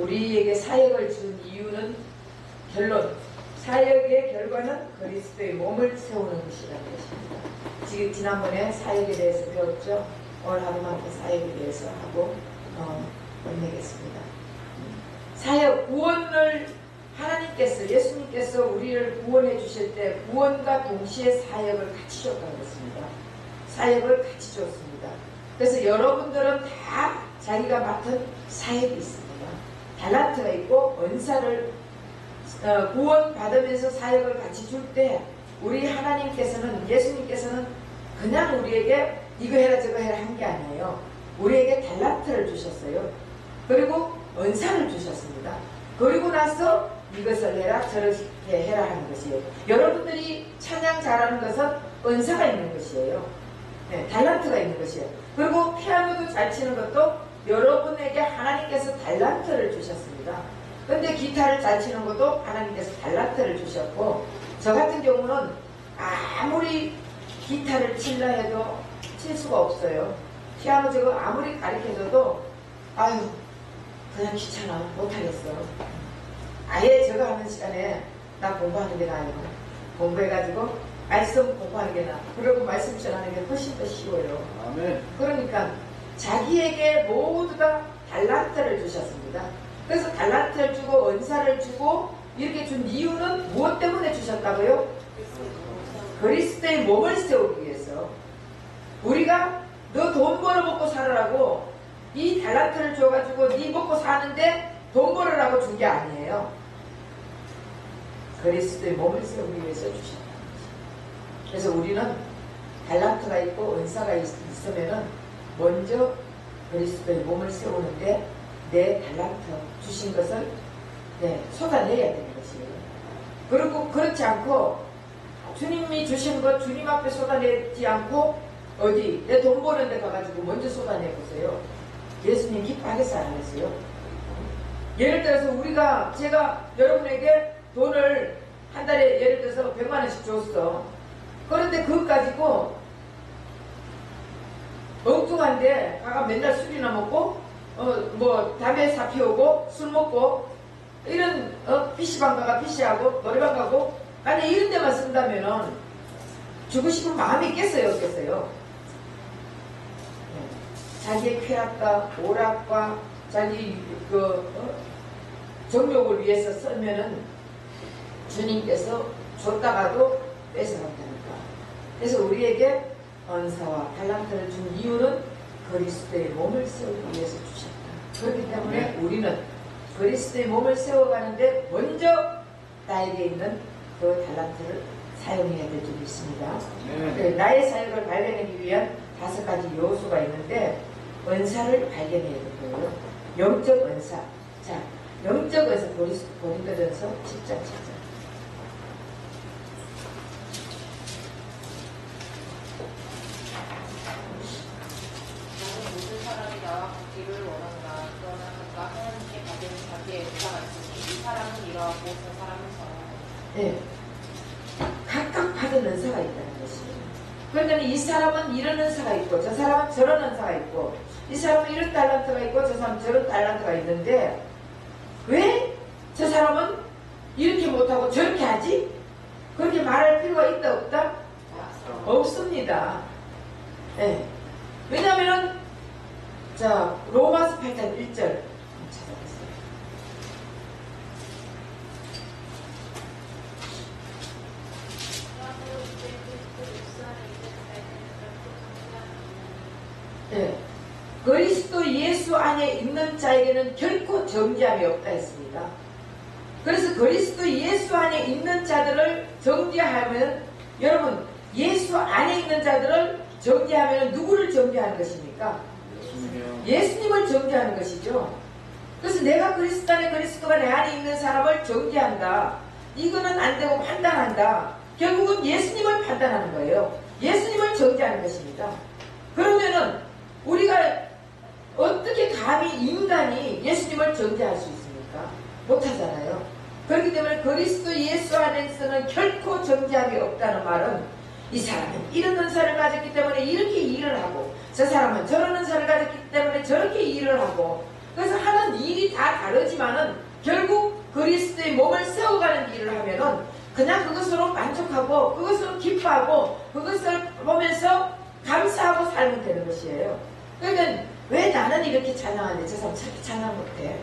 우리에게 사역을 준 이유는 결론, 사역의 결과는 그리스도의 몸을 세우는 것이라는 것입니다. 지난번에 사역에 대해서 배웠죠. 오늘 하루만 더 사역에 대해서 하고 끝내겠습니다. 사역, 구원을 하나님께서, 예수님께서 우리를 구원해 주실 때 구원과 동시에 사역을 같이 줬다는 것입니다. 사역을 같이 줬습니다. 그래서 여러분들은 다 자기가 맡은 사역이 있습니다. 달란트가 있고 은사를 구원 받으면서 사역을 같이 줄 때 우리 하나님께서는, 예수님께서는 그냥 우리에게 이거 해라 저거 해라 한 게 아니에요. 우리에게 달란트를 주셨어요. 그리고 은사를 주셨습니다. 그리고 나서 이것을 해라 저렇게 해라 하는 것이에요. 여러분들이 찬양 잘하는 것은 은사가 있는 것이에요. 네, 달란트가 있는 것이에요. 그리고 피아노도 잘 치는 것도 여러분에게 하나님께서 달란트를 주셨습니다. 근데 기타를 잘 치는 것도 하나님께서 달란트를 주셨고, 저 같은 경우는 아무리 기타를 칠라 해도 칠 수가 없어요. 피아노 저거 아무리 가르쳐줘도 아유 그냥 귀찮아 못하겠어. 아예 저거 하는 시간에 나 공부하는 게 나아요. 공부해가지고 말씀 공부하는 게 나아. 그리고 말씀 전하는 게 훨씬 더 쉬워요. 아멘. 그러니까 자기에게 모두 다 달란트를 주셨습니다. 그래서 달란트를 주고 은사를 주고 이렇게 준 이유는 무엇 때문에 주셨다고요? 그리스도의 몸을 세우기 위해서. 우리가 너 돈 벌어 먹고 살으라고 이 달란트를 줘가지고 네 먹고 사는데 돈 벌으라고 준 게 아니에요. 그리스도의 몸을 세우기 위해서 주셨다는 거죠. 그래서 우리는 달란트가 있고 은사가 있으면은 먼저 그리스도의 몸을 세우는데 내 달란트 주신 것을 쏟아내야 되는 것이에요. 그리고 그렇지 않고 주님이 주신 것 주님 앞에 쏟아내지 않고 어디 내 돈 버는 데 가가지고 먼저 쏟아내보세요. 예수님 기뻐하겠어요 안 하겠어요? 예를 들어서 제가 여러분에게 돈을 한 달에 예를 들어서 100만 원씩 줬어. 그런데 그것 가지고 엉뚱한데 가가 맨날 술이나 먹고 담배 사 피우고 술 먹고 이런 PC방 가가 PC하고 노래방 가고 만약 이런 데만 쓴다면은 주고 싶은 마음이 있겠어요 없겠어요? 자기의 쾌락과 오락과 자기 정욕을 위해서 쓰면은 주님께서 줬다가도 뺏어간다니까. 그래서 우리에게 은사와 달란트를 준 이유는 그리스도의 몸을 세우기 위해서 주셨다. 그렇기 때문에 우리는 그리스도의 몸을 세워가는데 먼저 나에게 있는 그 달란트를 사용해야 될 줄이 있습니다. 나의 사역을 발견하기 위한 5가지 요소가 있는데 은사를 발견해야 될 거예요. 영적 은사. 자, 영적 은사 고린도전서 10장 7절. 기를 원한다. 그러나 그가 하나님께 받은 자기의 은사가 있으니 이 사람은 이러하고 저 사람은 저러하고. 네. 각각 받은 은사가 있다는 것이에요. 그러니까 이 사람은 이런 은사가 있고 저 사람은 저런 은사가 있고 이 사람은 이런 달란트가 있고 저 사람은 저런 달란트가 있는데 왜 저 사람은 이렇게 못하고 저렇게 하지? 그렇게 말할 필요가 있다 없다? 없습니다. 네. 왜냐하면 자, 로마서 8장 1절 찾아보세요. 네. 그리스도 예수 안에 있는 자에게는 결코 정죄함이 없다 했습니다. 그래서 그리스도 예수 안에 있는 자들을 정죄하면, 여러분 예수 안에 있는 자들을 정죄하면 누구를 정죄하는 것입니까? 예수님을 정죄하는 것이죠. 그래서 내가 그리스도 안에 그리스도가 내 안에 있는 사람을 정죄한다. 이거는 안 되고 판단한다. 결국은 예수님을 판단하는 거예요. 예수님을 정죄하는 것입니다. 그러면은 우리가 어떻게 감히 인간이 예수님을 정죄할 수 있습니까? 못하잖아요. 그렇기 때문에 그리스도 예수 안에서는 결코 정죄함이 없다는 말은 이 사람은 이런 은사를 가졌기 때문에 이렇게 일을 하고 저 사람은 저런 은사를 가졌기 때문에 저렇게 일을 하고 그래서 하는 일이 다 다르지만은 결국 그리스도의 몸을 세워가는 일을 하면은 그냥 그것으로 만족하고 그것으로 기뻐하고 그것을 보면서 감사하고 살면 되는 것이에요. 그러니까 왜 나는 이렇게 찬양하는데 저 사람 저렇게 찬양 못해?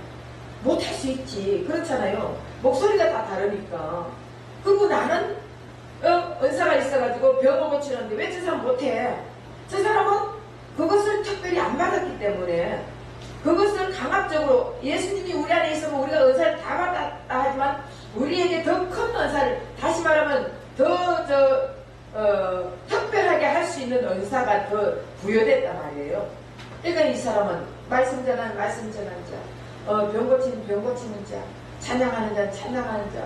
못할 수 있지. 그렇잖아요. 목소리가 다 다르니까. 그리고 나는 은사가 있어가지고 병을 고치는데 왜 저 사람 못해? 저 사람은 그것을 특별히 안 받았기 때문에 그것을 강압적으로 예수님이 우리 안에 있으면 우리가 은사를 다 받았다 하지만 우리에게 더 큰 은사를 다시 말하면 더 특별하게 할 수 있는 은사가 더 부여됐단 말이에요. 그러니까 이 사람은 말씀 전하는 말씀 전하는 자, 병 고치는 병 고치는 자, 찬양하는 자 찬양하는 자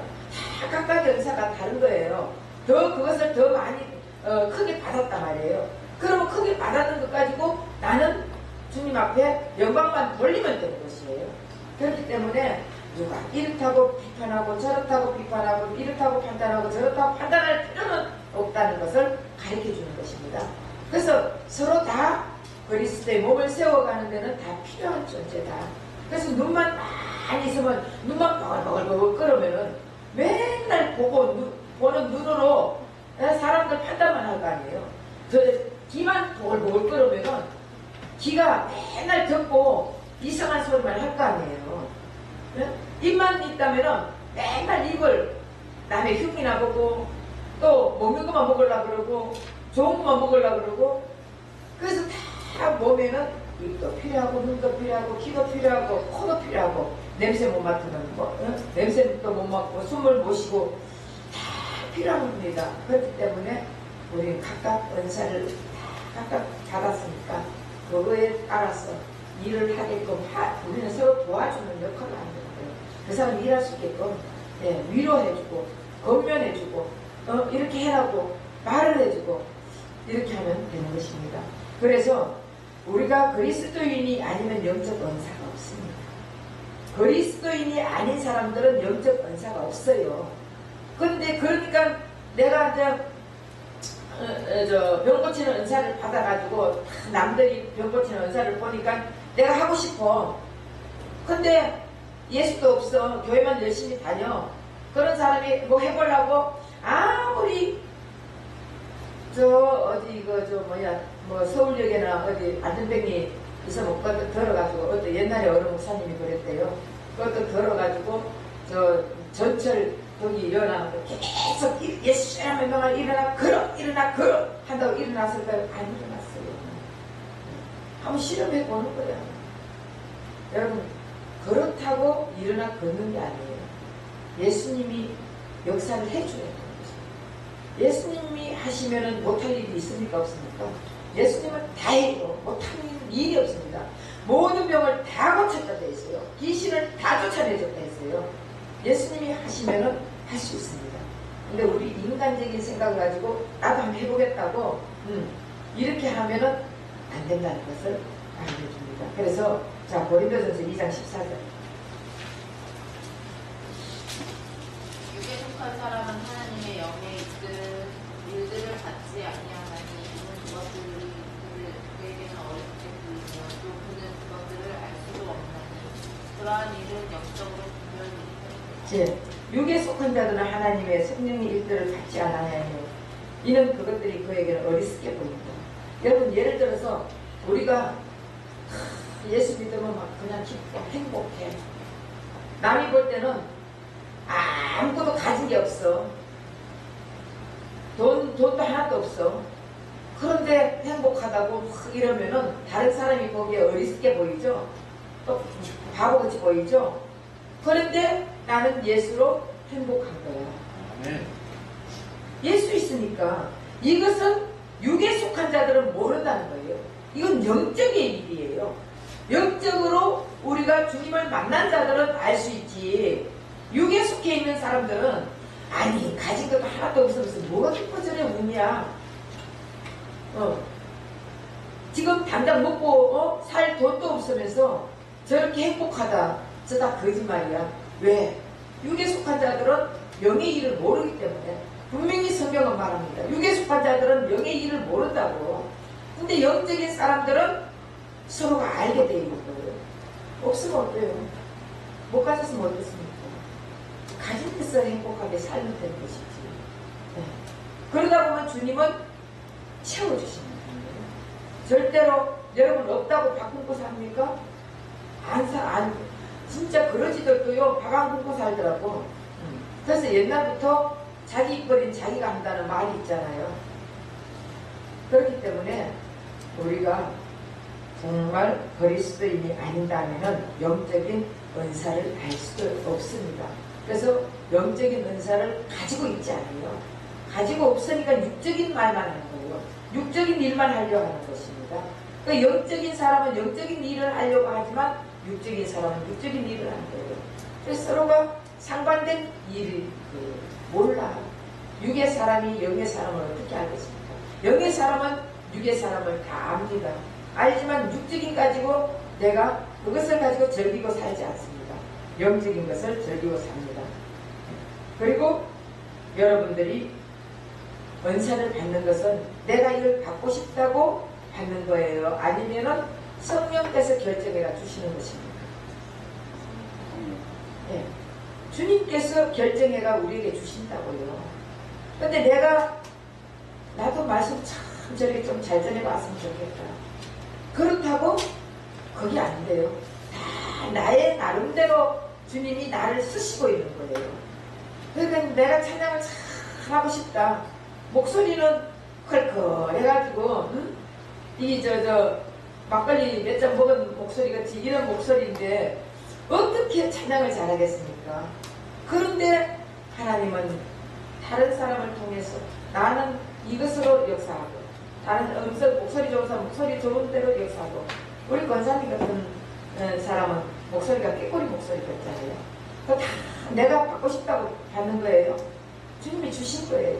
다 각각의 은사가 다른 거예요. 더 그것을 더 많이 크게 받았단 말이에요. 그러면 크게 받았는 것 가지고 나는 주님 앞에 영광만 돌리면 되는 것이에요. 그렇기 때문에 누가 이렇다고 비판하고 저렇다고 비판하고 이렇다고 판단하고 저렇다고 판단할 필요는 없다는 것을 가르쳐 주는 것입니다. 그래서 서로 다 그리스도의 몸을 세워가는 데는 다 필요한 존재다. 그래서 눈만 많이 있으면 눈만 버글버글 끓으면은 맨날 보는 눈으로 사람들 판단만 할 거 아니에요. 귀만 보글보글 끓으면은 귀가 맨날 듣고 이상한 소리만 할 거 아니에요. 입만 있다면은 맨날 입을 남의 흉이나 보고 또 먹는 것만 먹으려고 그러고 좋은 것만 먹으려고 그러고 그래서 다 보면은 입도 필요하고 눈도 필요하고 귀도 필요하고 코도 필요하고 냄새 못 맡으면 냄새도 못 맡고 숨을 못 쉬고 다 필요합니다. 그렇기 때문에 우리는 각각 은사를 다 각각 받았으니까 그거에 따라서 일을 하게끔 우리는 서로 도와주는 역할을 하는 거예요. 그 사람 일할 수 있게끔 위로해주고 권면해주고 이렇게 해라고 말을 해주고 이렇게 하면 되는 것입니다. 그래서 우리가 그리스도인이 아니면 영적 은사가 없습니다. 그리스도인이 아닌 사람들은 영적 은사가 없어요. 그런데 그러니까 내가 이제 병 고치는 은사를 받아가지고 남들이 병 고치는 은사를 보니까 내가 하고 싶어. 근데 예수도 없어. 교회만 열심히 다녀. 그런 사람이 뭐 해보려고 아무리 서울역에나 어디 안전뱅이 있으면 그것도 들어가지고 어떤 옛날에 어느 목사님이 그랬대요. 그것도 들어가지고 전철 거기 일어나고 계속 예수 하면 너가 일어나 걸어 한다고 일어났을까요? 안 일어났어요. 한번 실험해 보는 거야. 여러분 그렇다고 일어나 걷는 게 아니에요. 예수님이 역사를 해줘야 되는 거죠. 예수님이 하시면은 못할 일이 있습니까? 없습니까? 예수님은 다 해도 못하는 일이 없습니다. 모든 병을 다 고쳤다 돼 있어요. 귀신을 다 쫓아내줬다 했어요. 예수님이 하시면은 할 수 있습니다. 근데 우리 인간적인 생각을 가지고 나도 한번 해보겠다고 이렇게 하면은 안 된다는 것을 알려줍니다. 그래서 자 고린도전서 2장 14절 육에 속한 사람은 하나님의 영에 이끄는 일들을 받지 아니하나니 이는 그것들이 그에게는 어렵게 보이며 또 그는 그것들을 알 수도 없나니 그러한 일은 영적으로 분별이 육에 속한 자들은 하나님의 성령의 일들을 받지 않아야 해요. 이는 그것들이 그에게는 어리석게 보인다. 여러분 예를 들어서 우리가 예수 믿으면 막 그냥 기뻐 행복해. 남이 볼 때는 아무것도 가진 게 없어. 돈도 하나도 없어. 그런데 행복하다고 이러면은 다른 사람이 보기에 어리석게 보이죠. 또 바보같이 보이죠. 그런데 나는 예수로 행복한 거야. 아멘. 예수 있으니까. 이것은 육에 속한 자들은 모른다는 거예요. 이건 영적인 일이에요. 영적으로 우리가 주님을 만난 자들은 알 수 있지. 육에 속해 있는 사람들은 아니 가진 것도 하나도 없으면서 뭐가 기뻐져래 우냐. 지금 당장 먹고 살 돈도 없으면서 저렇게 행복하다. 저 다 거짓말이야. 왜? 육에 속한 자들은 영의 일을 모르기 때문에. 분명히 성경은 말합니다. 육에 속한 자들은 영의 일을 모른다고. 근데 영적인 사람들은 서로가 알게 돼 있는 거예요. 없으면 어때요? 못 가졌으면 어떻습니까? 가진 데서 행복하게 살면 되는 것이지. 네. 그러다 보면 주님은 채워주시는 거예요. 절대로 여러분 없다고 밥 굶고 삽니까? 진짜 그러지들도요, 밥 안 굶고 살더라고. 그래서 옛날부터 자기 입버린 자기가 한다는 말이 있잖아요. 그렇기 때문에 우리가 정말 그리스도인이 아닌다면 영적인 은사를 알 수도 없습니다. 그래서 영적인 은사를 가지고 있지 않아요. 가지고 없으니까 육적인 말만 하는 거예요. 육적인 일만 하려고 하는 것입니다. 그 영적인 사람은 영적인 일을 하려고 하지만 육적인 사람은 육적인 일을 하는 거예요. 그래서 서로가 상반된 일을 몰라. 육의 사람이 영의 사람을 어떻게 알겠습니까? 영의 사람은 육의 사람을 다 압니다. 알지만 육적인 가지고 내가 그것을 가지고 즐기고 살지 않습니다. 영적인 것을 즐기고 삽니다. 그리고 여러분들이 은사를 받는 것은 내가 이걸 받고 싶다고 받는 거예요? 아니면은 성령께서 결정해가 주시는 것입니까? 네. 주님께서 결정해가 우리에게 주신다고요. 근데 나도 말씀 참 저렇게 좀 잘 전해봤으면 좋겠다. 그렇다고 그게 안 돼요. 다 나의 나름대로 주님이 나를 쓰시고 있는 거예요. 그러니까 내가 찬양을 참 하고 싶다. 목소리는 컬컬해가지고 이 막걸리 몇 잔 먹은 목소리같이 이런 목소리인데 어떻게 찬양을 잘하겠습니까? 그런데 하나님은 다른 사람을 통해서 나는 이것으로 역사하고 다른 목소리 좋은 사람 목소리 좋은 대로 역사하고 우리 권사님 같은 사람은 목소리가 깨꼬리 목소리 같잖아요. 그거 다 내가 받고 싶다고 받는 거예요. 주님이 주신 거예요.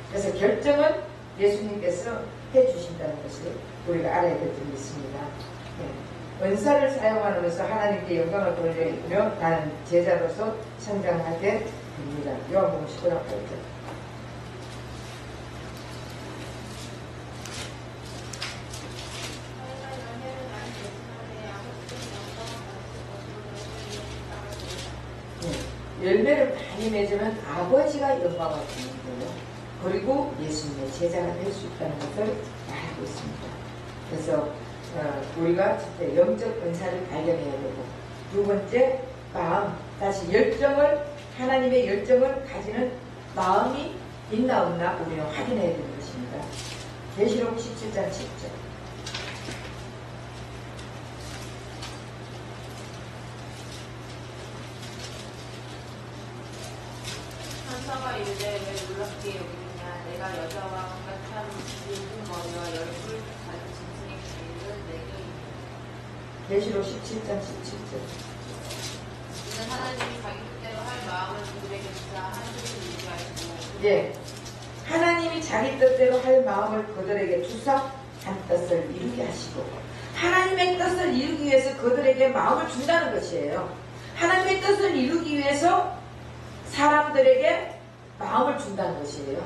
그래서 결정은 예수님께서 해주신다는 것을 우리가 알아야 될 점이 있습니다. 네. 은사를 사용하면서 하나님께 영광을 돌리며 나는 제자로서 성장하게 됩니다. 요한복음 19장 8절. 열매를 많이 맺으면 아버지가 영광을 받는 거예요. 그리고 예수님의 제자가 될 수 있다는 것을 알고 있습니다. 그래서 우리가 진짜 영적 은사를 발견해야 되고 두 번째 마음, 다시 열정을 하나님의 열정을 가지는 마음이 있나 없나 우리는 확인해야 되는 것입니다. 계시록 17장 10절. 천사가 이르되 왜 놀랍게 여기느냐 내가 여자와 같은 굵은 머리와 열불 같은 짐승의 귀를 내게 있느냐. 계시록 17장 17절. 이는 하나님이 자기 뜻대로 할 마음을 그들에게 주사 한 뜻을 유지하시고 예, 하나님이 자기 뜻대로 할 마음을 그들에게 주사 한 뜻을 이루게 하시고 하나님의 뜻을 이루기 위해서 그들에게 마음을 준다는 것이에요. 하나님의 뜻을 이루기 위해서 사람들에게 마음을 준다는 것이에요.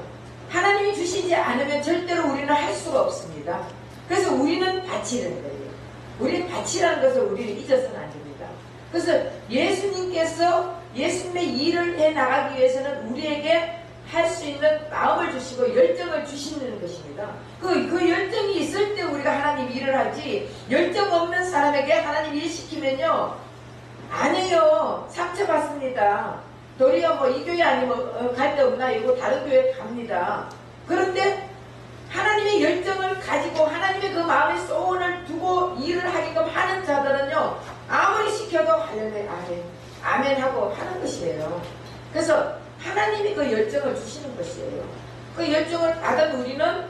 하나님이 주시지 않으면 절대로 우리는 할 수가 없습니다. 그래서 우리는 바치는 거예요. 우리는 바치라는 것을 우리는 잊어서는 안 됩니다. 그래서 예수님께서 예수님의 일을 해 나가기 위해서는 우리에게 할 수 있는 마음을 주시고 열정을 주시는 것입니다. 그 열정이 있을 때 우리가 하나님 일을 하지 열정 없는 사람에게 하나님 일 시키면요 아니에요. 상처받습니다. 도리어 이 교회 아니면 갈 데 없나 이거 다른 교회 갑니다. 그런데 하나님의 열정을 가지고 하나님의 그 마음의 소원을 두고 일을 하게끔 하는 자들은요 아무리 시켜도 할렐루야 아멘 하고 하는 것이에요. 그래서 하나님이 그 열정을 주시는 것이에요. 그 열정을 받은 우리는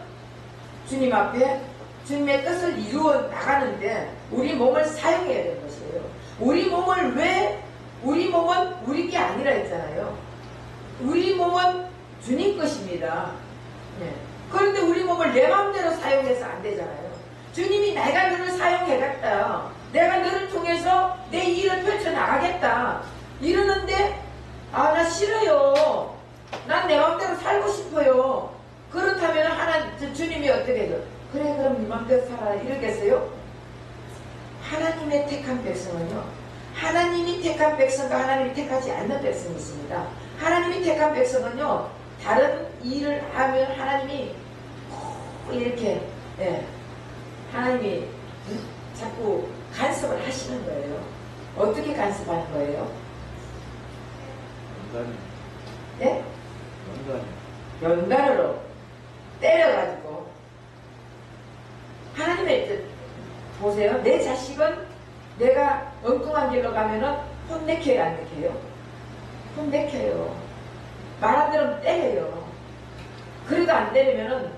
주님 앞에 주님의 뜻을 이루어 나가는데 우리 몸을 사용해야 되는 것이에요. 우리 몸은 우리 게 아니라 했잖아요. 우리 몸은 주님 것입니다. 네. 그런데 우리 몸을 내 마음대로 사용해서 안 되잖아요. 주님이 내가 너를 사용해갔다. 내가 너를 통해서 내 일을 펼쳐나가겠다. 이러는데 나 싫어요. 난 내 마음대로 살고 싶어요. 그렇다면 주님이 어떻게 해요? 그래 그럼 네 마음대로 살아라 이러겠어요? 하나님의 택한 백성은요, 하나님이 택한 백성과 하나님이 택하지 않는 백성이 있습니다. 하나님이 택한 백성은요, 다른 일을 하면 하나님이 이렇게, 하나님이 자꾸 간섭을 하시는 거예요. 어떻게 간섭하는 거예요? 네? 연단으로 때려가지고. 하나님의, 보세요. 내 자식은 내가 엉뚱한 길로 가면은 혼내켜요, 안 내켜요? 혼내켜요. 말 안 들으면 때려요. 그래도 안 때리면은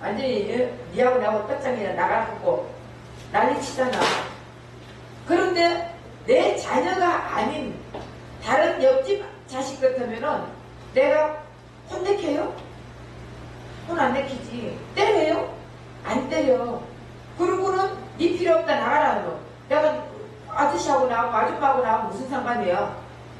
완전히 니하고 나하고 끝장이나 나가고 난리 치잖아. 그런데 내 자녀가 아닌 다른 옆집 자식 같으면은 내가 혼내켜요? 혼 안 내키지. 때려요? 안 때려. 그러고는 네 필요 없다 나가라 너. 내가 아저씨하고 나하고 아줌마하고 나하고 무슨 상관이야.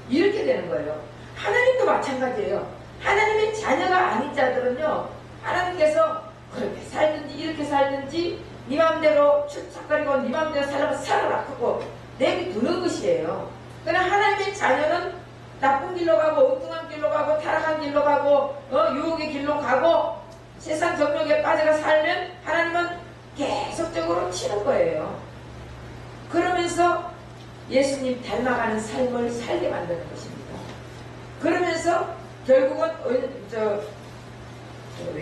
이렇게 되는 거예요. 하나님도 마찬가지예요. 하나님의 자녀가 아닌 자들은요, 하나님께서 그렇게 살든지 이렇게 살든지 네 맘대로 출착거리고 네 맘대로 살아면 살아라 하고 내비두는 것이에요. 그러나 하나님의 자녀는 나쁜 길로 가고 엉뚱한 길로 가고 타락한 길로 가고 유혹의 길로 가고 세상 정욕에 빠져가 살면 하나님은 계속적으로 치는 거예요. 그러면서 예수님 닮아가는 삶을 살게 만드는 것입니다. 그러면서 결국은 왜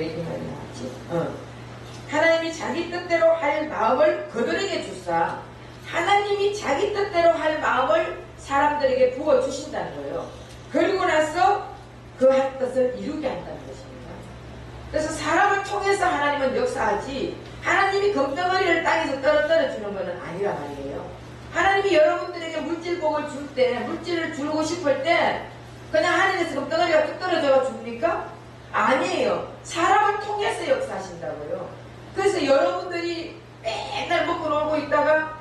이 말이 나왔지? 하나님이 자기 뜻대로 할 마음을 그들에게 주사 하나님이 자기 뜻대로 할 마음을 사람들에게 부어주신다는 거예요. 그리고 나서 그 한 뜻을 이루게 한다는 것입니다. 그래서 사람을 통해서 하나님은 역사하지 금덩어리를 금덩어리를 땅에서 떨어뜨려주는 것은 아니란 말이에요. 하나님이 여러분들에게 물질복을 줄 때, 물질을 주고 싶을 때 그냥 하늘에서 금덩어리가 뚝 떨어져 줍니까? 아니에요. 사람을 통해서 역사하신다고요. 그래서 여러분들이 맨날 먹고 놀고 있다가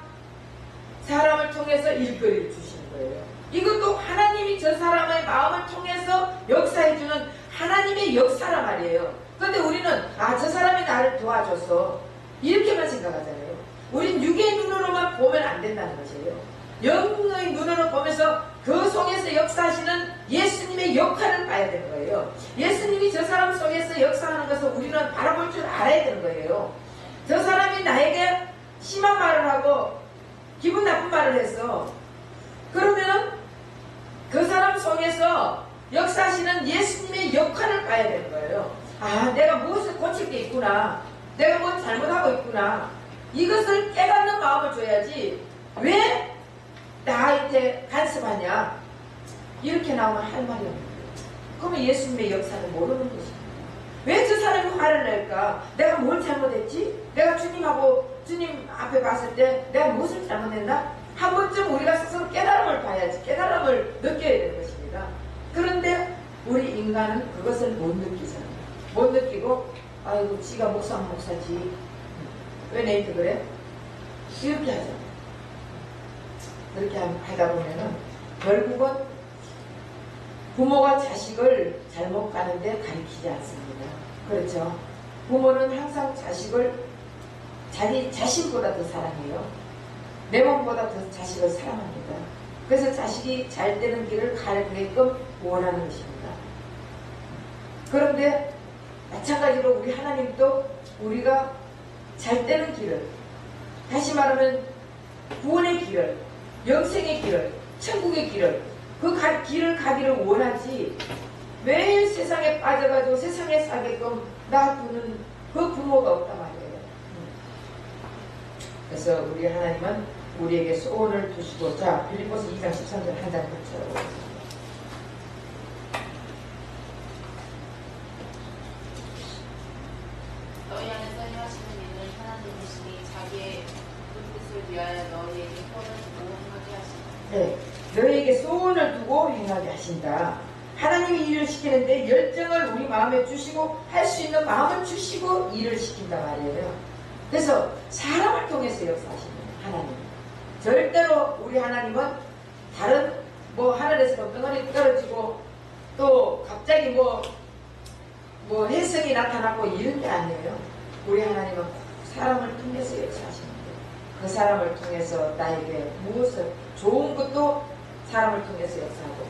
사람을 통해서 일거리를 주시는 거예요. 이것도 하나님이 저 사람의 마음을 통해서 역사해주는 하나님의 역사란 말이에요. 그런데 우리는 저 사람이 나를 도와줬어 이렇게만 생각하잖아요. 우린 육의 눈으로만 보면 안 된다는 것이에요. 영의 눈으로 보면서 그 속에서 역사하시는 예수님의 역할을 봐야 되는 거예요. 예수님이 저 사람 속에서 역사하는 것을 우리는 바라볼 줄 알아야 되는 거예요. 저 사람이 나에게 심한 말을 하고 기분 나쁜 말을 했어. 그러면 그 사람 속에서 역사하시는 예수님의 역할을 봐야 되는 거예요. 내가 무엇을 고칠 게 있구나. 내가 뭘 잘못하고 있구나. 이것을 깨닫는 마음을 줘야지 왜 나한테 간섭하냐 이렇게 나오면 할 말이 없는 거예요. 그러면 예수님의 역사를 모르는 것입니다. 왜 저 사람이 화를 낼까? 내가 뭘 잘못했지? 내가 주님 앞에 봤을 때 내가 무엇을 잘못했나? 한 번쯤 우리가 스스로 깨달음을 봐야지. 깨달음을 느껴야 되는 것입니다. 그런데 우리 인간은 그것을 못 느끼잖아요. 못 느끼고 아이고 지가 목사면 목사지 왜 내한테 그래? 이렇게 하잖아요. 그렇게 하다 보면은 결국은 부모가 자식을 잘못 가는데 가르치지 않습니다. 그렇죠? 부모는 항상 자식을 자기 자신보다 더 사랑해요. 내 몸보다 더 자식을 사랑합니다. 그래서 자식이 잘 되는 길을 가게끔 원하는 것입니다. 그런데 마찬가지로 우리 하나님도 우리가 잘 되는 길을, 다시 말하면 구원의 길을, 영생의 길을, 천국의 길을, 그 길을 가기를 원하지 매일 세상에 빠져가지고 세상에 사게끔 놔두는 그 부모가 없단 말이에요. 그래서 우리 하나님은 우리에게 소원을 두시고, 자 빌립보서 2장 13절 한 장 같이 너희 안에서 행하시는 일은 하나님이시니 자기의 뜻을 위하여 너희에게 소원을 두고 행하게 하시니. 네, 너희에게 소원을 두고 행하게 하신다. 하나님이 일을 시키는데 열정을 우리 마음에 주시고 할 수 있는 마음을 주시고 일을 시킨다 말이에요. 그래서 사람을 통해서 역사하시는 하나님. 절대로 우리 하나님은 다른 하늘에서 덩어리 떨어지고 또 갑자기 혜성이 나타나고 이런 게 아니에요. 우리 하나님은 사람을 통해서 역사하시는 거예요. 그 사람을 통해서 나에게 무엇을 좋은 것도 사람을 통해서 역사하고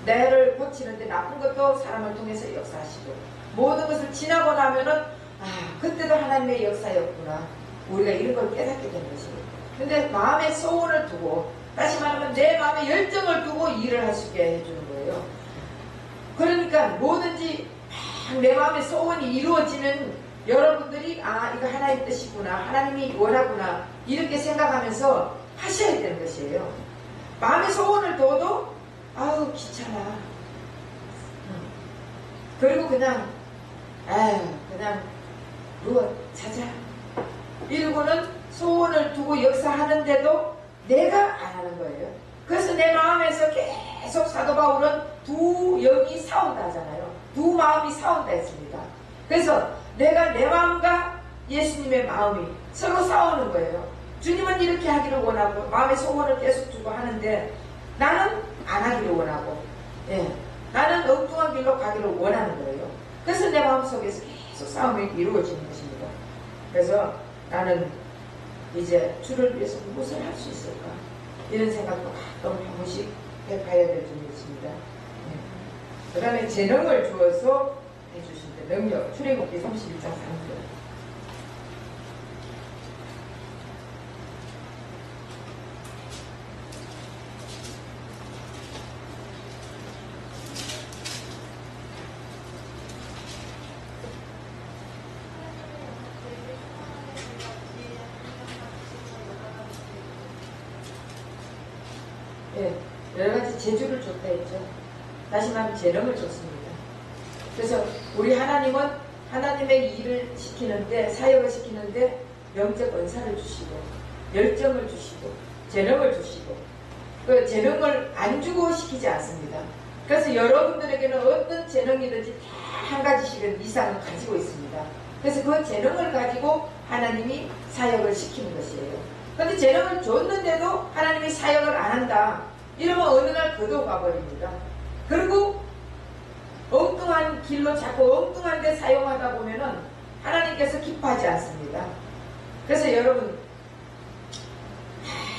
내를 고치는데 나쁜 것도 사람을 통해서 역사하시고 모든 것을 지나고 나면은 그때도 하나님의 역사였구나. 우리가 이런 걸 깨닫게 된 것이에요. 근데 마음에 소원을 두고 다시 말하면 내 마음에 열정을 두고 일을 할 수 있게 해주는 거예요. 그러니까 뭐든지 내 마음의 소원이 이루어지는 여러분들이 이거 하나님 뜻이구나, 하나님이 원하구나 이렇게 생각하면서 하셔야 되는 것이에요. 마음의 소원을 둬도 귀찮아. 그리고 그냥 누워 자자 이러고는 소원을 두고 역사하는데도 내가 안 하는 거예요. 그래서 내 마음에서 계속 사도 바울은 두 영이 싸운다 하잖아요. 두 마음이 싸운다 했습니다. 그래서 내가 내 마음과 예수님의 마음이 서로 싸우는 거예요. 주님은 이렇게 하기를 원하고 마음의 소원을 계속 두고 하는데 나는 안 하기를 원하고 나는 엉뚱한 길로 가기를 원하는 거예요. 그래서 내 마음속에서 계속 싸움이 이루어지는 것입니다. 그래서 나는 이제 주를 위해서 무엇을 할 수 있을까 이런 생각도 가끔 한 번씩 해봐야 될 점이 있습니다. 그 다음에 재능을 주어서 해주신다. 능력. 출애굽기 31장 3절. 여러 가지 재주를 줬다 했죠. 다시 말하면 재능을 줬습니다. 그래서 우리 하나님은 하나님의 일을 시키는데, 사역을 시키는데 영적 은사를 주시고 열정을 주시고 재능을 주시고 그 재능을 안 주고 시키지 않습니다. 그래서 여러분들에게는 어떤 재능이든지 다 한 가지씩은 이상을 가지고 있습니다. 그래서 그 재능을 가지고 하나님이 사역을 시키는 것이에요. 그런데 재능을 줬는데도 하나님이 사역을 안 한다. 이러면 어느 날 거둬 가버립니다. 그리고 엉뚱한 길로 자꾸 엉뚱한 데 사용하다 보면은 하나님께서 기뻐하지 않습니다. 그래서 여러분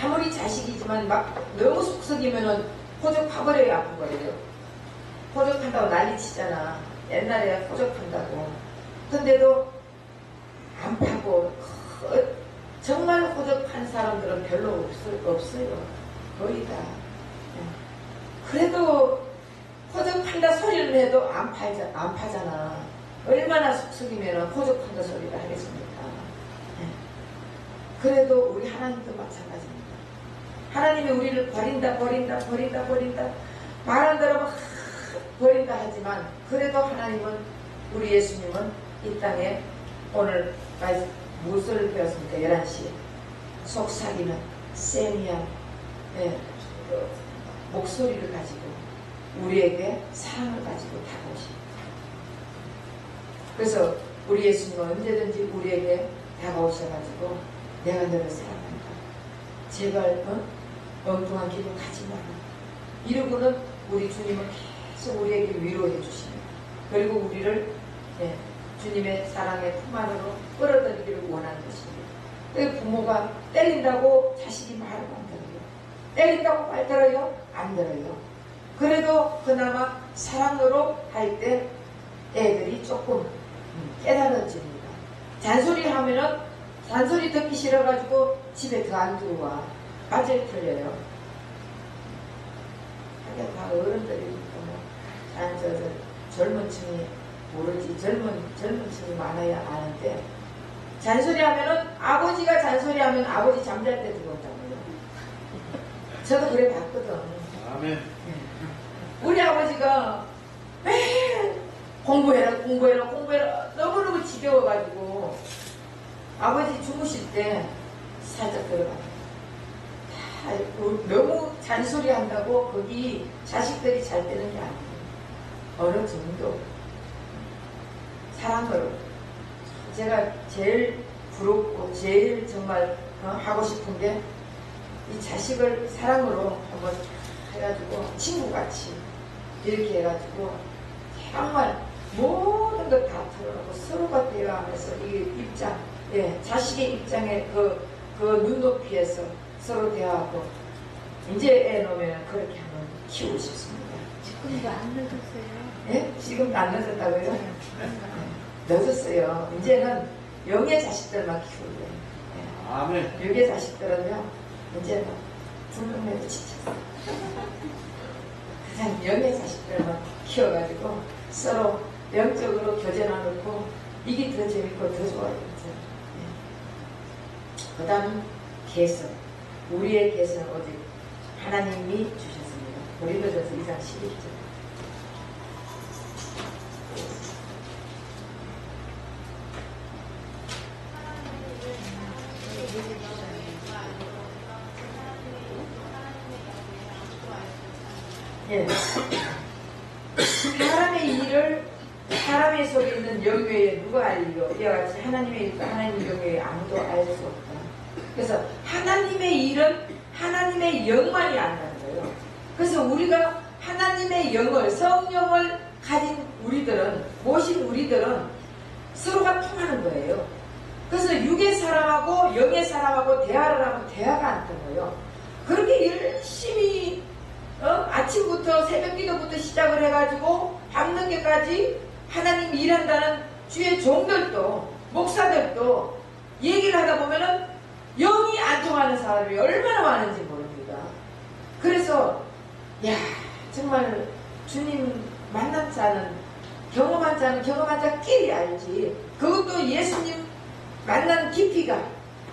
아무리 자식이지만 막 너무 속썩이면은 호적파버려야 아픈 거예요. 호적한다고 난리치잖아. 옛날에 호적한다고. 근데도 안 파고 정말 호적한 사람들은 별로 없어요. 거의 다. 그래도 호적한다 소리를 해도 안 파잖아. 얼마나 속썩이면 호적한다 소리를 하겠습니까? 그래도 우리 하나님도 마찬가지입니다. 하나님이 우리를 버린다 말 안 들으면 버린다 하지만 그래도 하나님은 우리 예수님은 이 땅에 오늘 무엇을 배웠습니까? 11시에 속삭이는 세미한 목소리를 가지고 우리에게 사랑을 가지고 다가오십니다. 그래서 우리 예수님은 언제든지 우리에게 다가오셔가지고 내가 너를 사랑한다. 제발 엉뚱한 길로 가지 마라. 이러고는 우리 주님은 계속 우리에게 위로해 주십니다. 그리고 우리를 주님의 사랑의 품 안으로 끌어들이기를 원하는 것입니다. 그 부모가 때린다고 자식이 말을 안 들어요. 때린다고 말 들어요? 안 들어요. 그래도 그나마 사랑으로 할 때 애들이 조금 깨달아집니다. 잔소리 하면은 잔소리 듣기 싫어가지고 집에 더 안 들어와. 맞아요, 틀려요? 하긴 다 어른들이니까 젊은 층이 모르지. 젊은 층이 많아야 아는데 잔소리 하면은 아버지가 잔소리 하면 아버지 잠잘 때 들어온다고요. 저도 그래 봤거든. 아멘. 우리 아버지가 매일 공부해라 너무너무 지겨워가지고 아버지 주무실 때 살짝 들어갔어요. 너무 잔소리 한다고 거기 자식들이 잘 되는 게 아니에요. 어느 정도 사랑으로 제가 제일 부럽고 제일 정말 하고 싶은 게 이 자식을 사랑으로 한번 해가지고 친구같이 이렇게 해가지고 정말 모든 것 다 털어놓고 서로가 대화하면서 이 입장, 자식의 입장에 그 그 눈높이에서 서로 대화하고 이제 애 놓으면 그렇게 한번 키우고 싶습니다. 지금도 안 늦었어요. 예? 지금도 안 늦었다고요? 네. 늦었어요. 이제는 영의 자식들만 키우래. 아멘. 육의 자식들은요, 이제는 불능내도 지쳤어요. 그냥 영의 자식들만 키워가지고 서로 영적으로 교제 나누고 이게 더 재밌고 더 좋아요. 그 다음 개선. 우리의 개선은 오직 하나님이 주셨습니다. 고린도전서 2장 11절. 예. 사람의 일을 사람의 속에 있는 영 외에 누가 알리요? 이와 같이 하나님의 일과 하나님의 영 외에 아무도 알 수 없다. 그래서 하나님의 일은 하나님의 영만이 안다는 거예요. 그래서 우리가 하나님의 영을, 성령을 가진 우리들은, 모신 우리들은 서로가 통하는 거예요. 그래서 육의 사람하고 영의 사람하고 대화를 하면 대화가 안 통해요. 그렇게 열심히 아침부터 새벽기도부터 시작을 해가지고 밤늦게까지 하나님 일한다는 주의 종들도 목사들도 얘기를 하다 보면은 영이 안 통하는 사람이 얼마나 많은지 모릅니다. 그래서 야 정말 주님 만난 자는 경험한 자는 경험한 자끼리 알지. 그것도 예수님 만난 깊이가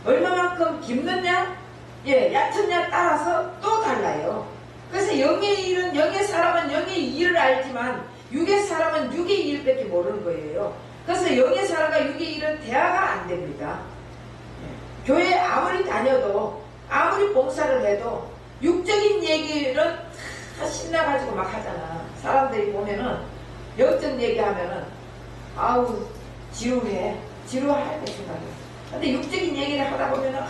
얼마만큼 깊느냐 얕으냐 따라서 또 달라요. 그래서 영의 일은 영의 사람은 영의 일을 알지만 육의 사람은 육의 일밖에 모르는 거예요. 그래서 영의 사람과 육의 일은 대화가 안 됩니다. 교회 아무리 다녀도 아무리 봉사를 해도 육적인 얘기는 다 신나가지고 막 하잖아. 사람들이 보면은 영적 얘기하면은 아우 지루할 때 생각해. 근데 육적인 얘기를 하다 보면은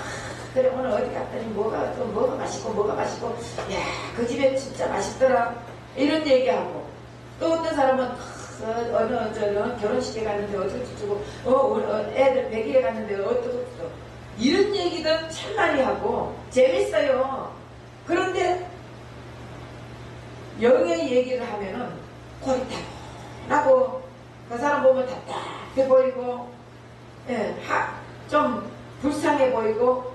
그래 오늘 어디 갔더니 뭐가 맛있고 야 그 집에 진짜 맛있더라 이런 얘기하고 또 어떤 사람은 어느 결혼식에 갔는데 어쩌고 애들 100일에 갔는데 어쩌고 이런 얘기들 참 많이 하고 재밌어요. 그런데 영의 얘기를 하면은 고리타분하고 그 사람 보면 답답해 보이고 좀 불쌍해 보이고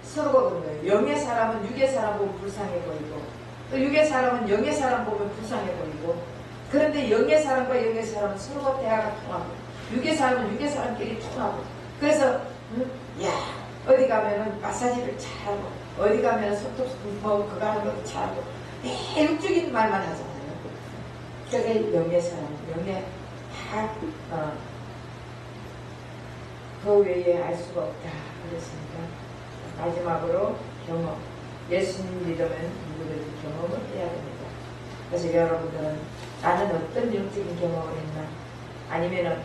서로가 그런 거예요. 영의 사람은 육의 사람 보면 불쌍해 보이고 또 육의 사람은 영의 사람 보면 불쌍해 보이고 그런데 영의 사람과 영의 사람은 서로가 대화가 통하고 육의 사람은 육의 사람끼리 통하고 그래서 야 어디 가면은 마사지를 잘하고 어디 가면은 손톱 그거 하는 것도 잘하고 육적인 말만 하잖아요. 그게 영의 사람 영의 그 외에 알 수가 없다 그랬습니다. 마지막으로 경험. 예수님 믿으면 누구든지 경험을 해야 됩니다. 그래서 여러분들은 나는 어떤 영적인 경험을 했나? 아니면은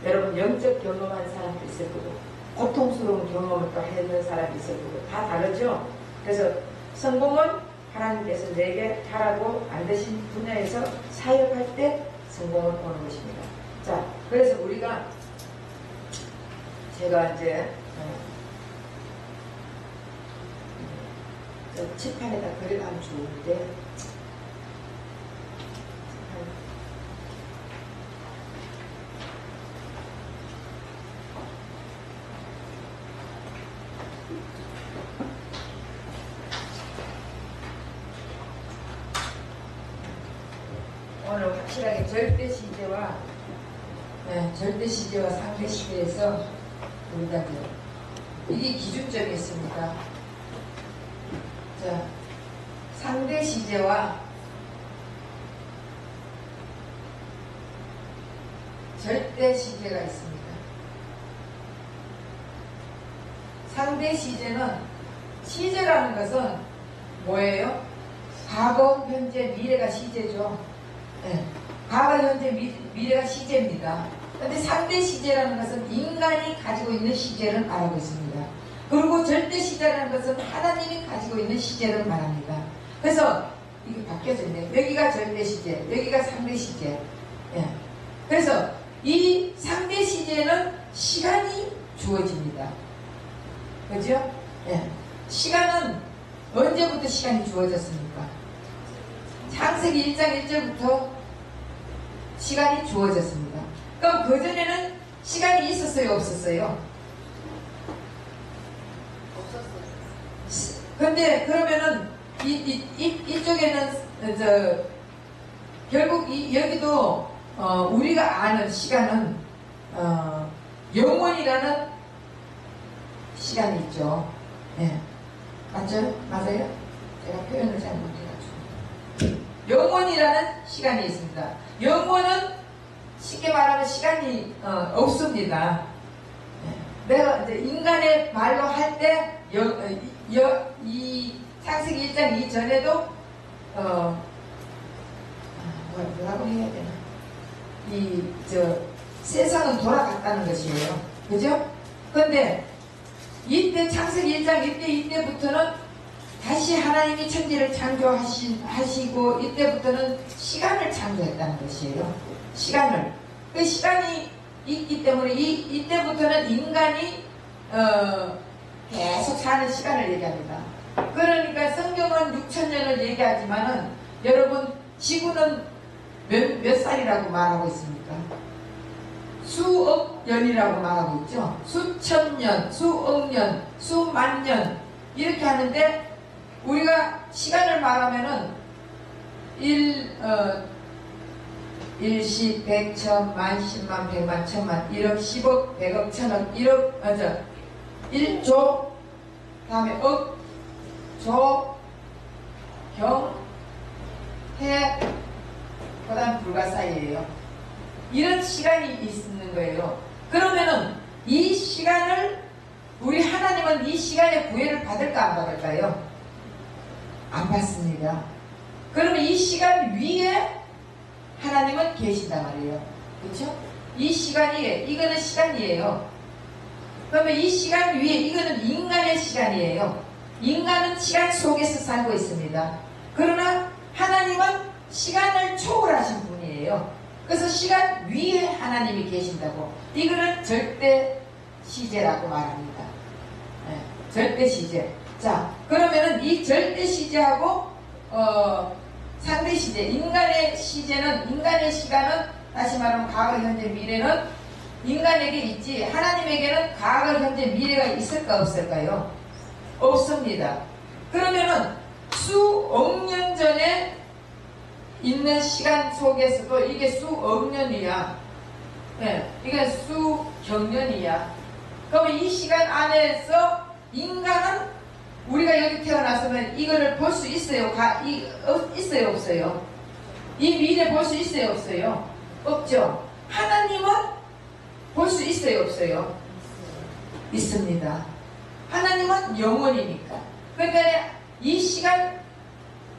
여러분 영적 경험한 사람도 있을 거고 고통스러운 경험을 또 했는 사람이 있을 거고 다 다르죠? 그래서 성공은 하나님께서 내게 하라고 만드신 분야에서 사역할 때 성공을 보는 것입니다. 자, 그래서 우리가 제가 이제 칠판에다 그려가면 좋은데 오늘 확실하게 절대시제와 상대시제에서 우리가 이게 기준점이 있습니다. 자, 상대시제와 절대시제가 있습니다. 상대시제는 시제라는 것은 뭐예요? 과거, 현재, 미래가 시제죠. 네. 과거, 현재, 미래가 시제입니다. 그런데 상대시제라는 것은 인간이 가지고 있는 시제를 말하고 있습니다. 그리고 절대시제라는 것은 하나님이 가지고 있는 시제를 말합니다. 그래서 이게 바뀌어졌네요. 여기가 절대시제, 여기가 상대시제. 예. 그래서 이 상대시제는 시간이 주어집니다. 그죠? 예. 시간은 언제부터 시간이 주어졌습니까? 창세기 1장 1절부터 시간이 주어졌습니다. 그럼 그전에는 시간이 있었어요? 없었어요? 없었어요. 근데 그러면은 이쪽에는 결국 여기도 우리가 아는 시간은 영원이라는 시간이 있죠. 예. 맞죠? 맞아요? 제가 표현을 잘 못해가지고 영원이라는 시간이 있습니다. 영원은 쉽게 말하면 시간이 없습니다. 예. 내가 이제 인간의 말로 할 때 이 창세기 1장 이전에도 뭐라고 해야 되나? 세상은 돌아갔다는 것이에요. 그죠? 그런데 이때 창세기 1장 이때부터는 다시 하나님이 천지를 창조하시고 이때부터는 시간을 창조했다는 것이에요. 시간을. 그 시간이 있기 때문에 이때부터는 인간이 계속 사는 시간을 얘기합니다. 그러니까 성경은 6천년을 얘기하지만은 여러분 지구는 몇 살이라고 말하고 있습니까? 수억 년이라고 말하고 있죠. 수천 년, 수억 년, 수만 년 이렇게 하는데 우리가 시간을 말하면은 일십, 백천, 만, 십만, 백만, 천만, 일억, 십억, 백억, 천억, 일억, 1조, 다음에 억, 조, 경, 해, 그 다음 불가사의예요. 이런 시간이 있는 거예요. 그러면은 이 시간을 우리 하나님은 이 시간에 구애를 받을까 안 받을까요? 안 받습니다. 그러면 이 시간 위에 하나님은 계신단 말이에요. 그렇죠? 이 시간이 이거는 시간이에요. 그러면 이 시간 위에 이거는 인간의 시간이에요. 인간은 시간 속에서 살고 있습니다. 그러나 하나님은 시간을 초월하신 분이에요. 그래서 시간 위에 하나님이 계신다고. 이거는 절대 시제라고 말합니다. 네, 절대 시제. 자, 그러면은 이 절대 시제하고 상대 시제, 인간의 시제는, 인간의 시간은 다시 말하면 과거, 현재, 미래는 인간에게 있지 하나님에게는 과거, 현재, 미래가 있을까 없을까요? 없습니다. 그러면은 수억 년 전에 있는 시간 속에서도 이게 수억 년이야. 네, 이게 수경년이야. 그러면 이 시간 안에서 인간은 우리가 여기 태어났으면 이거를 볼 수 있어요? 있어요? 없어요? 이 미래 볼 수 있어요? 없어요? 없죠? 하나님은 볼 수 있어요? 없어요? 있습니다. 하나님은 영원이니까. 그러니까 이 시간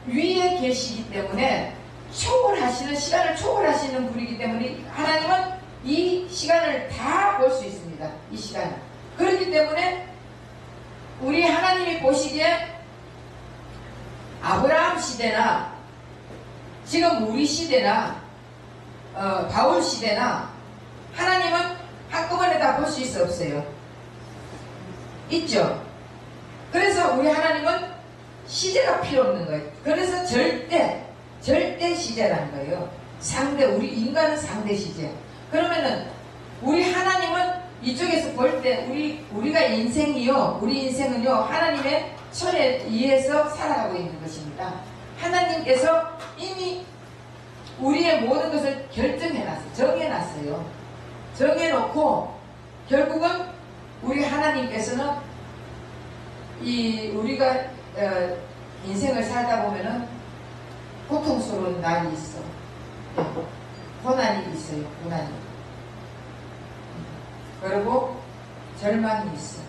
위에 계시기 때문에 초월하시는, 시간을 초월하시는 분이기 때문에 하나님은 이 시간을 다 볼 수 있습니다. 이 시간을. 그렇기 때문에 우리 하나님이 보시기에 아브라함 시대나 지금 우리 시대나 바울 시대나 하나님은 한꺼번에 다 볼 수 있어 없어요? 있죠? 그래서 우리 하나님은 시제가 필요 없는 거예요. 그래서 절대 시제라는 거예요. 우리 인간은 상대 시제. 그러면은 우리 하나님은 이쪽에서 볼 때 우리가 인생이요, 우리 인생은요 하나님의 철에 의해서 살아가고 있는 것입니다. 하나님께서 이미 우리의 모든 것을 결정해놨어요. 정해놨어요. 정해놓고 결국은 우리 하나님께서는 우리가 인생을 살다 보면은 고통스러운 날이 있어. 고난이 있어요. 고난이. 그리고 절망이 있어.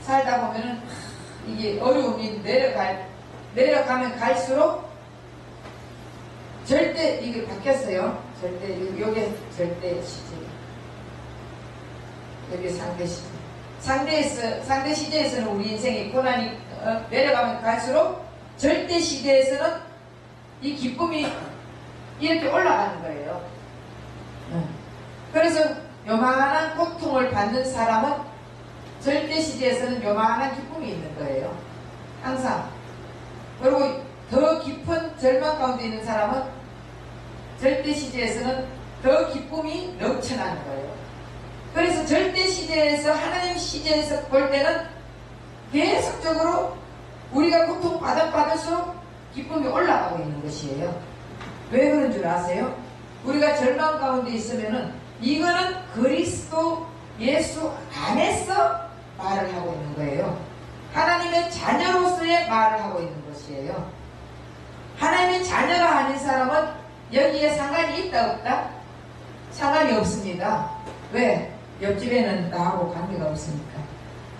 살다 보면은 이게 어려움이 내려가면 갈수록 절대 이게 바뀌었어요. 요게 절대 시제. 여기 상대 시제. 상대 시제에서는 우리 인생의 고난이 내려가면 갈수록 절대 시제에서는 이 기쁨이 이렇게 올라가는 거예요. 그래서 요만한 고통을 받는 사람은 절대 시제에서는 요만한 기쁨이 있는 거예요. 항상. 그리고 더 깊은 절망 가운데 있는 사람은 절대 시제에서는 더 기쁨이 넘쳐나는 거예요. 그래서 절대 시제에서 하나님 시제에서 볼 때는 계속적으로 우리가 고통 받을수록 기쁨이 올라가고 있는 것이에요. 왜 그런 줄 아세요? 우리가 절망 가운데 있으면은 이거는 그리스도 예수 안에서 말을 하고 있는 거예요. 하나님의 자녀로서의 말을 하고 있는 것이에요. 하나님의 자녀가 아닌 사람은 여기에 상관이 있다 없다? 상관이 없습니다. 왜? 옆집에는 나하고 관계가 없으니까.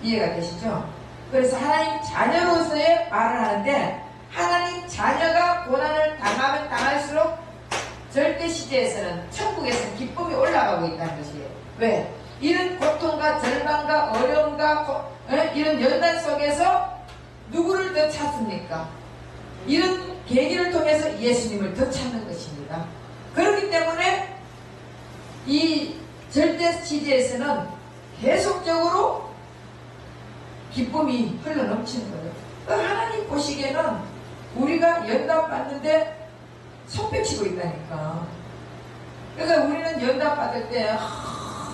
이해가 되시죠? 그래서 하나님 자녀로서의 말을 하는데 하나님 자녀가 고난을 당하면 당할수록 절대 시제에서는 천국에서 기쁨이 올라가고 있다는 것이에요. 왜? 이런 고통과 절망과 어려움과 이런 연단 속에서 누구를 더 찾습니까? 이런 계기를 통해서 예수님을 더 찾는 것입니다. 그렇기 때문에 이 절대 시제에서는 계속적으로 기쁨이 흘러넘치는 거예요. 하나님 보시기에는 우리가 연단받는데 손뼉치고 있다니까. 그러니까 우리는 연단받을 때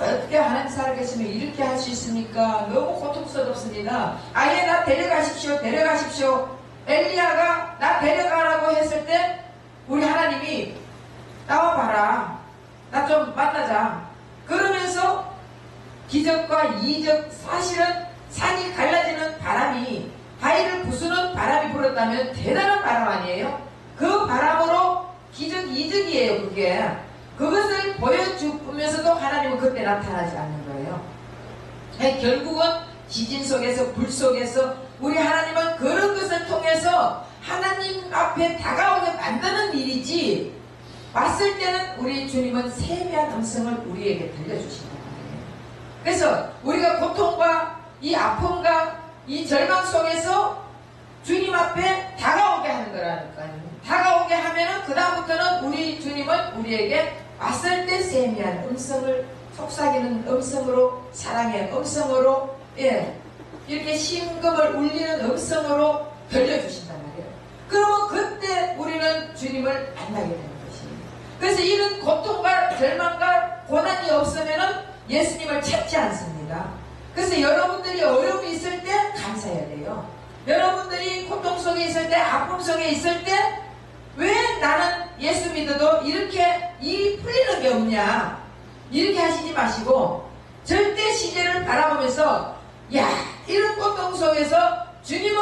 어떻게 하나님 살아계시면 이렇게 할 수 있습니까? 너무 고통스럽습니다. 아예 나 데려가십시오. 데려가십시오. 엘리야가 나 데려가라고 했을 때 우리 하나님이 나와봐라. 나 좀 만나자. 그러면서 기적과 이적, 사실은 산이 갈라지는 바람이, 바위를 부수는 바람이 불었다면 대단한 바람 아니에요? 그 바람으로 기적, 이적이에요, 그게. 그것을 보여주면서도 하나님은 그때 나타나지 않는 거예요. 결국은 지진 속에서, 불 속에서 우리 하나님은 그런 것을 통해서 하나님 앞에 다가오게 만드는 일이지, 왔을 때는 우리 주님은 세미한 음성을 우리에게 들려주신단 말이에요. 그래서 우리가 고통과 이 아픔과 이 절망 속에서 주님 앞에 다가오게 하는 거라니까요. 다가오게 하면은 그다음부터는 우리 주님은 우리에게 왔을 때 세미한 음성을, 속삭이는 음성으로, 사랑의 음성으로, 이렇게 심금을 울리는 음성으로 들려주신단 말이에요. 그러면 그때 우리는 주님을 만나게 되는 것입니다. 그래서 이런 고통과 절망과 고난이 없으면은 예수님을 찾지 않습니다. 그래서 여러분들이 어려움이 있을 때 감사해야 돼요. 여러분들이 고통 속에 있을 때, 아픔 속에 있을 때 왜 나는 예수 믿어도 이렇게 일이 풀리는 게 없냐, 이렇게 하시지 마시고 절대 시제를 바라보면서 야, 이런 고통 속에서 주님은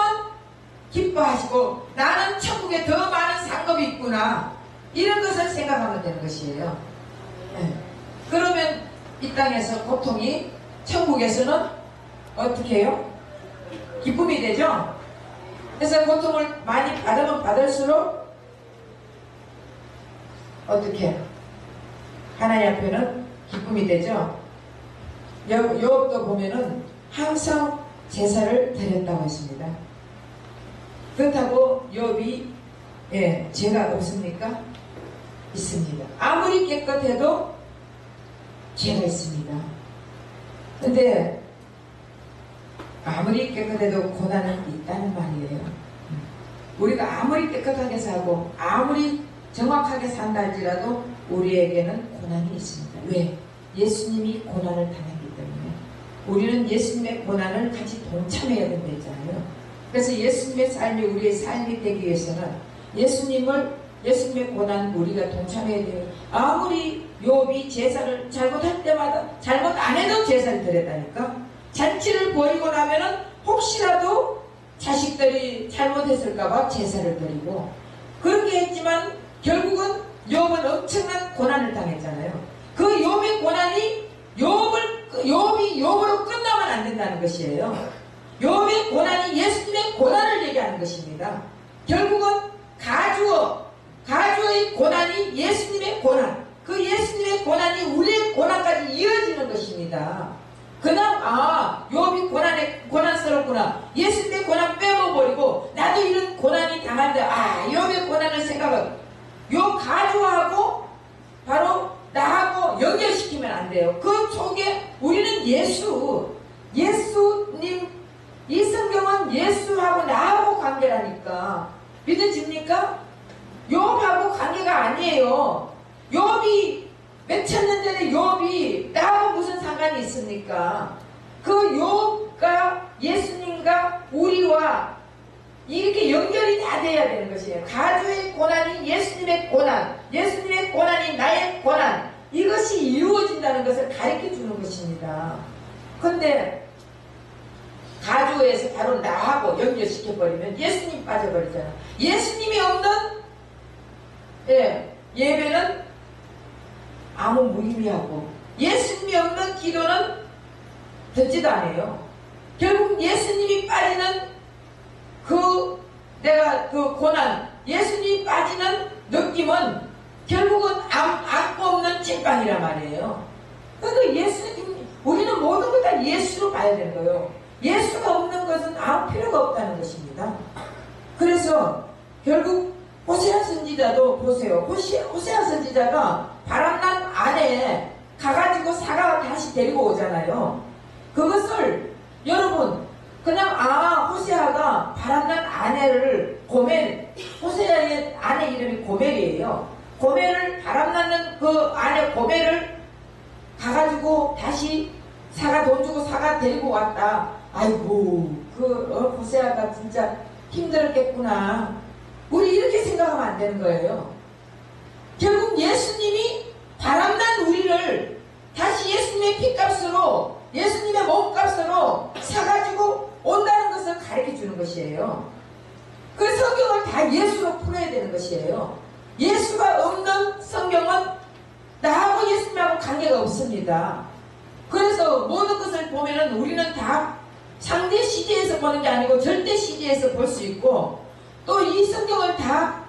기뻐하시고 나는 천국에 더 많은 상급이 있구나, 이런 것을 생각하면 되는 것이에요. 그러면 이 땅에서 고통이 천국에서는 어떻게 해요? 기쁨이 되죠? 그래서 고통을 많이 받으면 받을수록 어떻게? 하나님 앞에는 기쁨이 되죠? 욥도 보면은 항상 제사를 드렸다고 했습니다. 그렇다고 욥이 죄가 없습니까? 있습니다. 아무리 깨끗해도 죄가 있습니다. 근데 아무리 깨끗해도 고난은 있다는 말이에요. 우리가 아무리 깨끗하게 살고 아무리 정확하게 산다 할지라도 우리에게는 고난이 있습니다. 왜? 예수님이 고난을 당했기 때문에 우리는 예수님의 고난을 같이 동참해야 된다 했잖아요. 그래서 예수님의 삶이 우리의 삶이 되기 위해서는 예수님의 고난 우리가 동참해야 돼요. 아무리 욥이 제사를 잘못할 때마다 잘못 안 해도 제사를 드렸다니까. 잔치를 벌이고 나면은 혹시라도 자식들이 잘못했을까봐 제사를 드리고 그렇게 했지만 결국은 욥은 엄청난 고난을 당했잖아요. 그 욥의 고난이 욥이 욥으로 끝나면 안 된다는 것이에요. 욥의 고난이 예수님의 고난을 얘기하는 것입니다. 결국은 가주의 고난이 예수님의 고난, 그 예수님의 고난이 우리의 고난까지 이어지는 것입니다. 그다음 욥이 고난스럽구나, 예수님의 고난 빼먹어버리고 나도 이런 고난이 당한데 욥의 고난을 생각하고 요 가주하고 바로 나하고 연결시키면 안 돼요. 그 속에 우리는 예수 아니에요. 욥이 몇천 년 전에 욥이 나하고 무슨 상관이 있습니까? 그 욥과 예수님과 우리와 이렇게 연결이 다 돼야 되는 것이에요. 가주의 고난이 예수님의 고난, 예수님의 고난이 나의 고난, 이것이 이루어진다는 것을 가르쳐 주는 것입니다. 근데 가주에서 바로 나하고 연결시켜버리면 예수님 빠져버리잖아. 예수님이 없는 예배는 아무 무의미하고, 예수님이 없는 기도는 듣지도 않아요. 결국 예수님이 빠지는 내가 그 고난, 예수님이 빠지는 느낌은 결국은 악고 없는 찐빵이란 말이에요. 그러니까 예수님, 우리는 모든 것 다 예수로 봐야 되는 거예요. 예수가 없는 것은 아무 필요가 없다는 것입니다. 그래서 결국 호세아 선지자도 보세요. 호세아 선지자가 바람난 안에 가가지고 사가 다시 데리고 오잖아요. 그것을 여러분 그냥 호세아가 바람난 아내를 호세아의 아내 이름이 고멜이에요. 고멜을 바람나는 그 아내 고멜을 가가지고 다시 사가 돈 주고 사가 데리고 왔다. 아이고 호세아가 진짜 힘들었겠구나. 우리 이렇게 생각하면 안 되는 거예요. 결국 예수님이 바람난 우리를 다시 예수님의 피값으로, 예수님의 몸값으로 사가지고 온다는 것을 가르쳐 주는 것이에요. 그 성경을 다 예수로 풀어야 되는 것이에요. 예수가 없는 성경은 나하고 예수님하고 관계가 없습니다. 그래서 모든 것을 보면은 우리는 다 상대 시제에서 보는 게 아니고 절대 시제에서 볼 수 있고, 또 이 성경을 다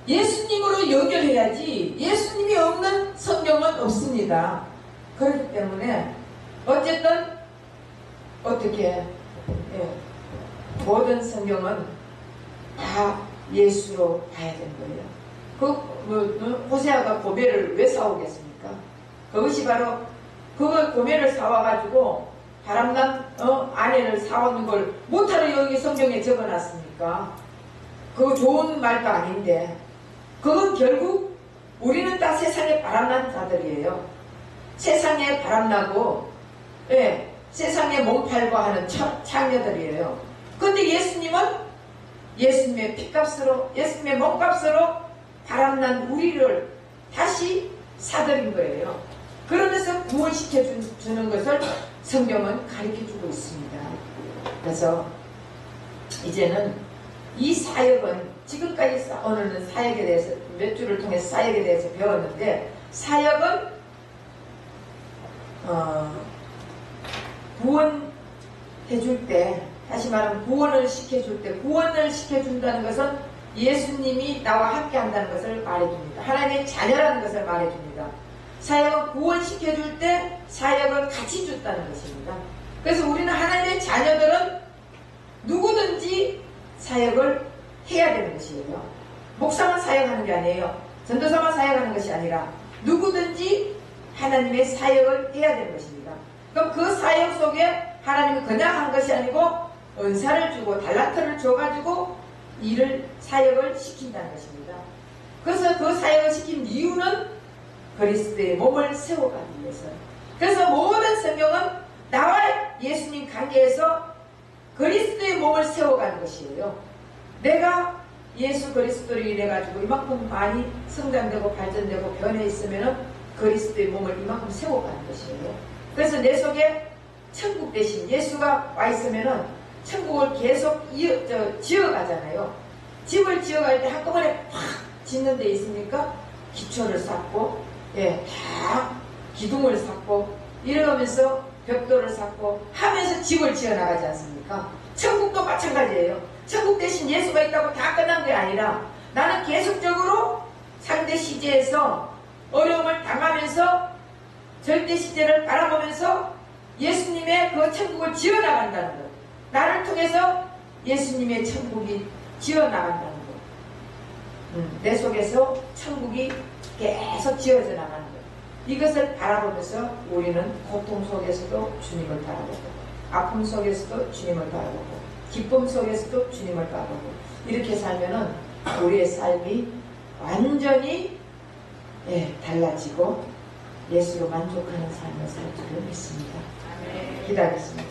예수님으로 연결해야지 예수님이 없는 성경은 없습니다. 그렇기 때문에 어쨌든 어떻게 모든 성경은 다 예수로 봐야 되는 거예요. 호세아가 고멜을 왜 사오겠습니까? 그것이 바로 그걸 고멜을 사와가지고 바람난 아내를 사오는 걸 못하러 여기 성경에 적어놨습니까? 그거 좋은 말도 아닌데, 그건 결국 우리는 다 세상에 바람난 자들이에요. 세상에 바람나고 세상에 몸팔고 하는 창녀들이에요. 근데 예수님은 예수님의 피값으로, 예수님의 몸값으로 바람난 우리를 다시 사들인 거예요. 그러면서 구원시켜 주는 것을 성경은 가르쳐주고 있습니다. 그래서 이제는 이 사역은, 지금까지 오늘은 사역에 대해서 몇 주를 통해서 사역에 대해서 배웠는데, 사역은 구원해줄 때, 다시 말하면 구원을 시켜줄 때, 구원을 시켜준다는 것은 예수님이 나와 함께 한다는 것을 말해줍니다. 하나님의 자녀라는 것을 말해줍니다. 사역은 구원시켜줄 때 사역을 같이 줬다는 것입니다. 그래서 우리는 하나님의 자녀들은 누구든지 사역을 해야 되는 것이에요. 목사만 사역하는 게 아니에요. 전도사만 사역하는 것이 아니라 누구든지 하나님의 사역을 해야 되는 것입니다. 그럼 그 사역 속에 하나님은 그냥 한 것이 아니고 은사를 주고 달란트를 줘가지고 사역을 시킨다는 것입니다. 그래서 그 사역을 시킨 이유는 그리스도의 몸을 세워가기 위해서. 그래서 모든 성경은 나와 예수님 관계에서 그리스도의 몸을 세워가는 것이에요. 내가 예수 그리스도를 인해 가지고 이만큼 많이 성장되고 발전되고 변해 있으면은 그리스도의 몸을 이만큼 세워가는 것이에요. 그래서 내 속에 천국 대신 예수가 와 있으면은 천국을 계속 지어가잖아요. 집을 지어갈 때 한꺼번에 팍 짓는 데 있으니까 기초를 쌓고, 다 기둥을 쌓고, 이러면서 벽돌을 쌓고 하면서 집을 지어나가지 않습니까? 천국도 마찬가지예요. 천국 대신 예수가 있다고 다 끝난 게 아니라 나는 계속적으로 상대 시제에서 어려움을 당하면서 절대 시제를 바라보면서 예수님의 그 천국을 지어나간다는 것. 나를 통해서 예수님의 천국이 지어나간다는 것. 내 속에서 천국이 계속 지어져 나가는 것. 이것을 바라보면서 우리는 고통 속에서도 주님을 바라보고, 아픔 속에서도 주님을 바라보고, 기쁨 속에서도 주님을 바라보고, 이렇게 살면은 우리의 삶이 완전히 달라지고 예수로 만족하는 삶을 살 줄을 믿습니다. 기다리겠습니다.